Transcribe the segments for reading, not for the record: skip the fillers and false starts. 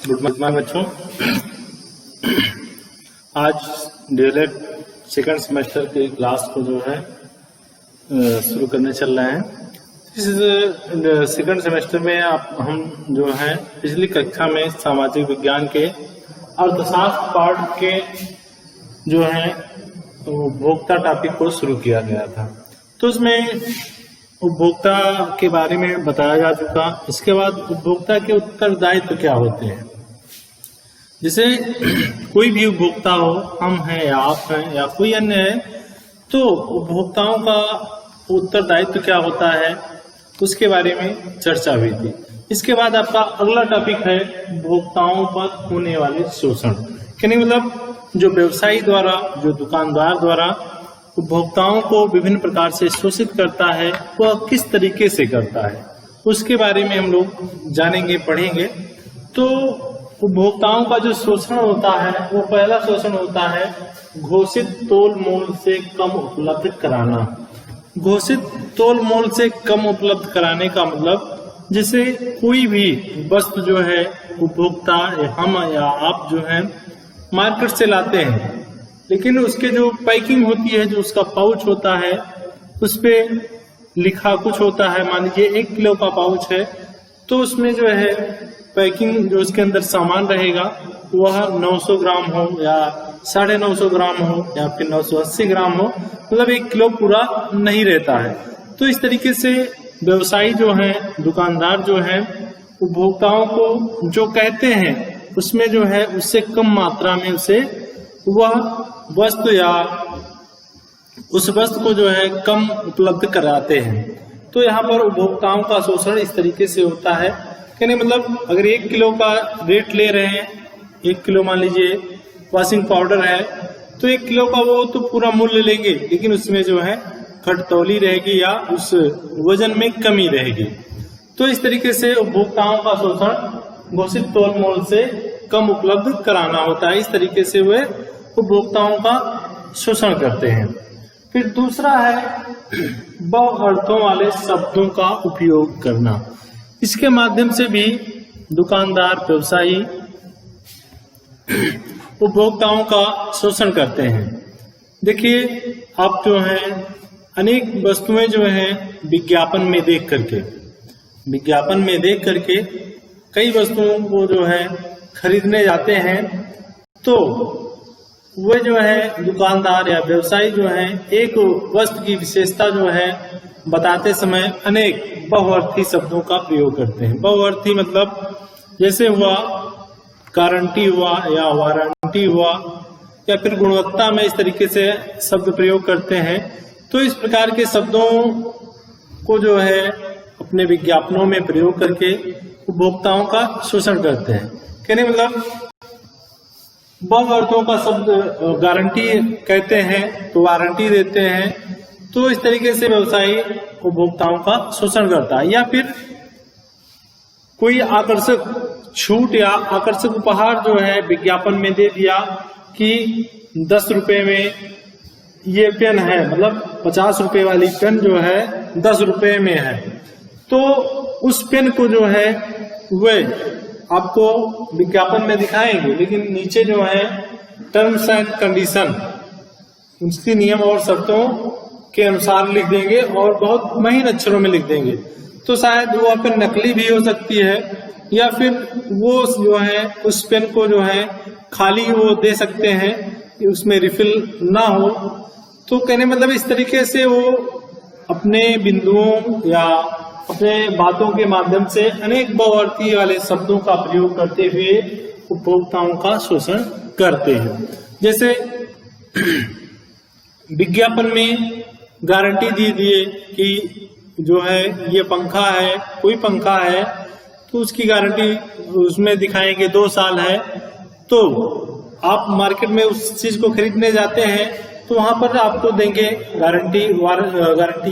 Good morning बच्चों। आज DElEd second semester के क्लास को जो है शुरू करने चल रहे हैं। इस सेकंड सेमेस्टर में हम जो है पिछली कक्षा में सामाजिक विज्ञान के अर्थशास्त्र पार्ट के जो है उपभोक्ता टॉपिक को शुरू किया गया था। तो उसमें उपभोक्ता के बारे में बताया जा चुका। इसके बाद उपभोक्ता के उत्तरदायित्व क्या होते हैं। जैसे कोई भी उपभोक्ता हो, हम हैं या आप हैं या कोई अन्य है, तो उपभोक्ताओं का उत्तरदायित्व क्या होता है उसके बारे में चर्चा हुई थी। इसके बाद आपका अगला टॉपिक है उपभोक्ताओं पर होने वाले शोषण। यानी मतलब जो व्यवसायी द्वारा, जो दुकानदार द्वारा उपभोक्ताओं को विभिन्न प्रकार से शोषित करता है, वह किस तरीके से करता है उसके बारे में हम लोग जानेंगे, पढ़ेंगे। तो उपभोक्ताओं का जो शोषण होता है वो पहला शोषण होता है घोषित तोल मोल से कम उपलब्ध कराना। घोषित तोल मोल से कम उपलब्ध कराने का मतलब जैसे कोई भी वस्तु जो है उपभोक्ता या हम या आप जो है मार्केट से लाते हैं, लेकिन उसके जो पैकिंग होती है, जो उसका पाउच होता है, उस पे लिखा कुछ होता है। मान लीजिए 1 किलो का पाउच है, तो उसमें जो है पैकिंग जो उसके अंदर सामान रहेगा वह 900 ग्राम हो या 950 ग्राम हो या फिर 980 ग्राम हो, मतलब 1 किलो पूरा नहीं रहता है। तो इस तरीके से व्यवसायी जो है, दुकानदार जो है, उपभोक्ताओं को जो कहते हैं उसमें जो है उससे कम मात्रा में उसे वह वस्तु या उस वस्तु को जो है कम उपलब्ध कराते हैं। तो यहाँ पर उपभोक्ताओं का शोषण इस तरीके से होता है। कहने मतलब अगर 1 किलो का रेट ले रहे हैं, 1 किलो मान लीजिए वॉशिंग पाउडर है, तो 1 किलो का वो तो पूरा मूल्य लेंगे, लेकिन उसमें जो है घटतौली रहेगी या उस वजन में कमी रहेगी। तो इस तरीके से उपभोक्ताओं का शोषण घोषित तोल मोल से कम उपलब्ध कराना होता है। इस तरीके से वे उपभोक्ताओं का शोषण करते हैं। फिर दूसरा है बहु अर्थों वाले शब्दों का उपयोग करना। इसके माध्यम से भी दुकानदार, व्यवसायी उपभोक्ताओं का शोषण करते हैं। देखिए, आप जो है अनेक वस्तुएं जो है विज्ञापन में देख करके कई वस्तुओं को जो है खरीदने जाते हैं, तो वे जो है दुकानदार या व्यवसायी जो है एक वस्तु की विशेषता जो है बताते समय अनेक बहुअर्थी शब्दों का प्रयोग करते हैं। बहुअर्थी मतलब जैसे हुआ गारंटी हुआ या वारंटी हुआ या फिर गुणवत्ता में इस तरीके से शब्द प्रयोग करते हैं। तो इस प्रकार के शब्दों को जो है अपने विज्ञापनों में प्रयोग करके उपभोक्ताओं का शोषण करते हैं। कहने मतलब बहुअर्थों का शब्द गारंटी कहते हैं तो वारंटी देते हैं। तो इस तरीके से व्यवसायी उपभोक्ताओं का शोषण करता है। या फिर कोई आकर्षक छूट या आकर्षक उपहार जो है विज्ञापन में दे दिया कि 10 रुपए में ये पेन है, मतलब 50 रुपए वाली पेन जो है 10 रुपए में है। तो उस पेन को जो है वे आपको विज्ञापन में दिखाएंगे, लेकिन नीचे जो है टर्म्स एंड कंडीशन, उसके नियम और शर्तों के अनुसार लिख देंगे और बहुत महीन अक्षरों में लिख देंगे। तो शायद वो पेन नकली भी हो सकती है, या फिर वो जो है उस पेन को जो है खाली वो दे सकते हैं, उसमें रिफिल ना हो। तो कहने मतलब इस तरीके से वो अपने बिंदुओं या अपने बातों के माध्यम से अनेक बहुअर्थी वाले शब्दों का प्रयोग करते हुए उपभोक्ताओं का शोषण करते हैं। जैसे विज्ञापन में गारंटी दी दिए कि जो है ये पंखा है, कोई पंखा है तो उसकी गारंटी उसमें दिखाएंगे 2 साल है। तो आप मार्केट में उस चीज को खरीदने जाते हैं तो वहां पर आपको देंगे गारंटी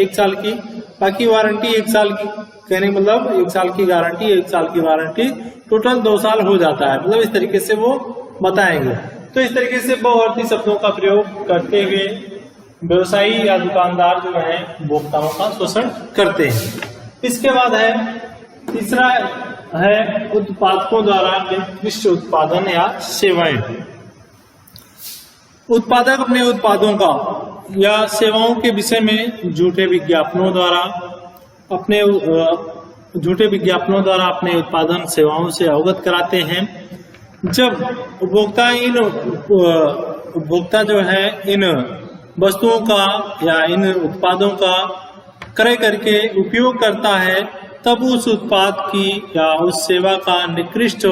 1 साल की, बाकी वारंटी 1 साल की। कहने मतलब 1 साल की गारंटी, 1 साल की वारंटी, टोटल 2 साल हो जाता है। मतलब इस तरीके से वो बताएंगे। तो इस तरीके से बहुअर्थी शब्दों का प्रयोग करते हुए व्यवसायी या दुकानदार जो है उपभोक्ताओं का शोषण करते हैं। इसके बाद है तीसरा है उत्पादकों द्वारा निकृष्ट उत्पादन या सेवाएं। उत्पादक अपने उत्पादों का या सेवाओं के विषय में झूठे विज्ञापनों द्वारा अपने उत्पादन सेवाओं से अवगत कराते हैं। जब उपभोक्ता जो है इन वस्तुओं का या इन उत्पादों का क्रय करके उपयोग करता है, तब उस उत्पाद की या उस सेवा का निकृष्ट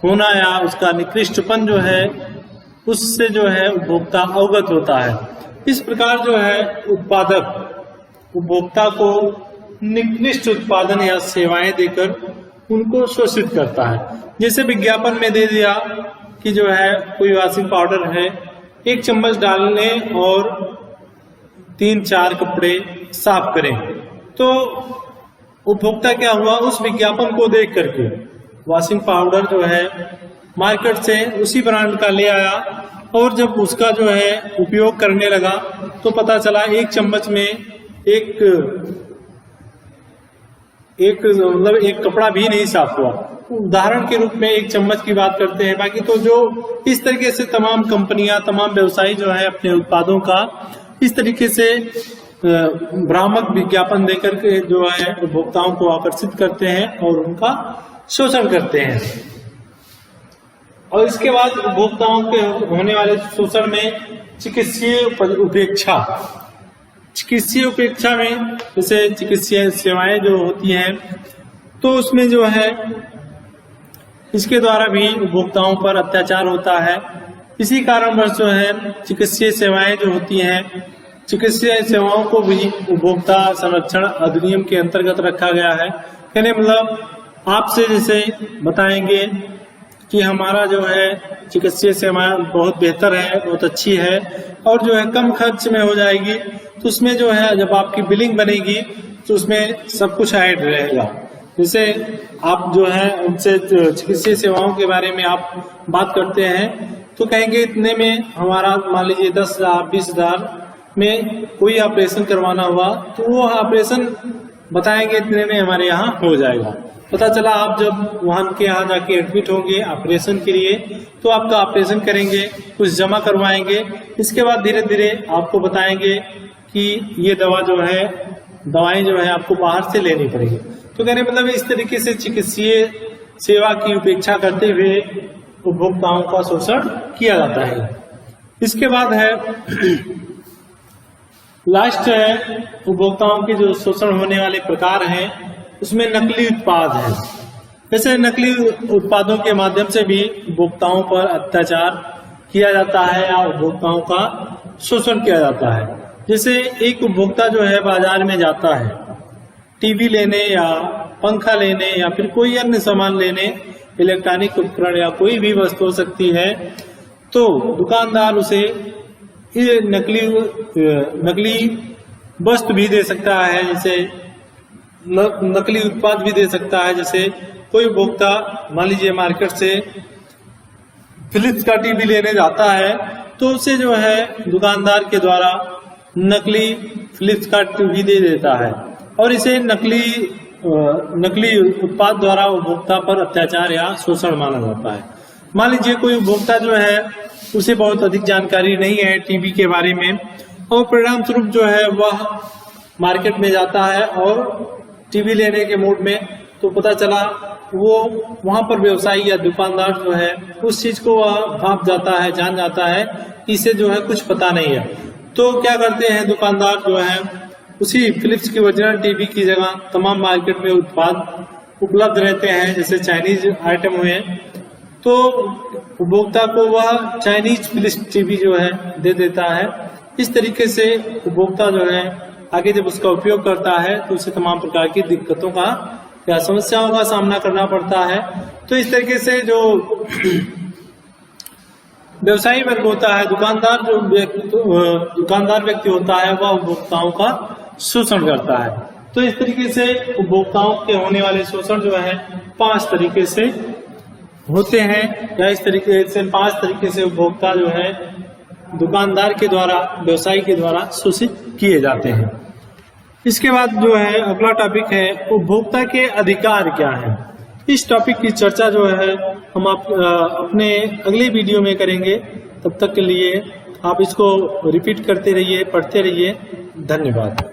होना या उसका निकृष्टपन जो है उससे जो है उपभोक्ता अवगत होता है। इस प्रकार जो है उत्पादक उपभोक्ता को निकृष्ट उत्पादन या सेवाएं देकर उनको शोषित करता है। जैसे विज्ञापन में दे दिया कि जो है कोई वॉशिंग पाउडर है, 1 चम्मच डालने और 3-4 कपड़े साफ करें, तो उपभोक्ता क्या हुआ, उस विज्ञापन को देख करके वॉशिंग पाउडर जो है मार्केट से उसी ब्रांड का ले आया और जब उसका जो है उपयोग करने लगा तो पता चला 1 चम्मच में एक कपड़ा भी नहीं साफ हुआ। उदाहरण के रूप में 1 चम्मच की बात करते हैं, बाकी तो जो इस तरीके से तमाम कंपनियां, तमाम व्यवसायी जो है अपने उत्पादों का इस तरीके से भ्रामक विज्ञापन देकर के जो है उपभोक्ताओं को आकर्षित करते हैं और उनका शोषण करते हैं। और इसके बाद उपभोक्ताओं के होने वाले शोषण में चिकित्सीय उपेक्षा में जैसे चिकित्सीय सेवाएं जो होती हैं, तो उसमें जो है इसके द्वारा भी उपभोक्ताओं पर अत्याचार होता है। इसी कारणवश जो है चिकित्सीय सेवाएं जो होती हैं, चिकित्सीय सेवाओं को भी उपभोक्ता संरक्षण अधिनियम के अंतर्गत रखा गया है। कहने मतलब आपसे जैसे बताएंगे कि हमारा जो है चिकित्सीय सेवा बहुत बेहतर है, बहुत अच्छी है और जो है कम खर्च में हो जाएगी, तो उसमें जो है जब आपकी बिलिंग बनेगी तो उसमें सब कुछ ऐड रहेगा। जैसे आप जो है उनसे चिकित्सीय सेवाओं के बारे में आप बात करते हैं तो कहेंगे इतने में हमारा, मान लीजिए 10,000 20,000 में कोई ऑपरेशन करवाना हुआ तो वो ऑपरेशन बताएंगे इतने में हमारे यहाँ हो जाएगा। पता चला आप जब वहां के यहाँ जाके एडमिट होंगे ऑपरेशन के लिए, तो आपका ऑपरेशन करेंगे, कुछ जमा करवाएंगे, इसके बाद धीरे धीरे आपको बताएंगे कि ये दवाएं जो है आपको बाहर से लेनी पड़ेगी। तो कहने मतलब इस तरीके से चिकित्सीय सेवा की उपेक्षा करते हुए उपभोक्ताओं का शोषण किया जाता है। इसके बाद है लास्ट है उपभोक्ताओं के जो शोषण होने वाले प्रकार हैं, उसमें नकली उत्पाद है। जैसे नकली उत्पादों के माध्यम से भी उपभोक्ताओं पर अत्याचार किया जाता है या उपभोक्ताओं का शोषण किया जाता है। जैसे एक उपभोक्ता जो है बाजार में जाता है टीवी लेने या पंखा लेने या फिर कोई अन्य सामान लेने, इलेक्ट्रॉनिक उपकरण या कोई भी वस्तु हो सकती है, तो दुकानदार उसे ये नकली वस्तु भी दे सकता है, जैसे नकली उत्पाद भी दे सकता है। जैसे कोई उपभोक्ता मान लीजिए मार्केट से फिलिप्स का टीवी लेने जाता है, तो उसे जो है दुकानदार के द्वारा नकली फिलिप्स का टीवी दे देता है और इसे नकली उत्पाद द्वारा उपभोक्ता पर अत्याचार या शोषण माना जाता है। मान लीजिए कोई उपभोक्ता जो है उसे बहुत अधिक जानकारी नहीं है टीवी के बारे में और परिणाम स्वरूप जो है वह मार्केट में जाता है और टीवी लेने के मूड में, तो पता चला वो वहां पर व्यवसायी या दुकानदार जो है उस चीज को वह भाप जाता है, जान जाता है कि इसे जो है कुछ पता नहीं है। तो क्या करते हैं दुकानदार जो है उसी फिलिप्स की ओरिजिनल टीवी की जगह तमाम मार्केट में उत्पाद उपलब्ध रहते हैं, जैसे चाइनीज आइटम हुए, तो उपभोक्ता को वह चाइनीज फिलिप्स टीवी जो है दे देता है। इस तरीके से उपभोक्ता जो है आगे जब उसका उपयोग करता है तो उसे तमाम प्रकार की दिक्कतों का या समस्याओं का सामना करना पड़ता है। तो इस तरीके से जो व्यवसायी वर्ग होता है, दुकानदार व्यक्ति होता है, वह उपभोक्ताओं का शोषण करता है। तो इस तरीके से उपभोक्ताओं के होने वाले शोषण जो है 5 तरीके से होते हैं, या इस तरीके से 5 तरीके से उपभोक्ता जो है दुकानदार के द्वारा, व्यवसायी के द्वारा शोषित किए जाते हैं। इसके बाद जो है अगला टॉपिक है उपभोक्ता के अधिकार क्या है। इस टॉपिक की चर्चा जो है हम अपने अगले वीडियो में करेंगे। तब तक के लिए आप इसको रिपीट करते रहिए, पढ़ते रहिए। धन्यवाद।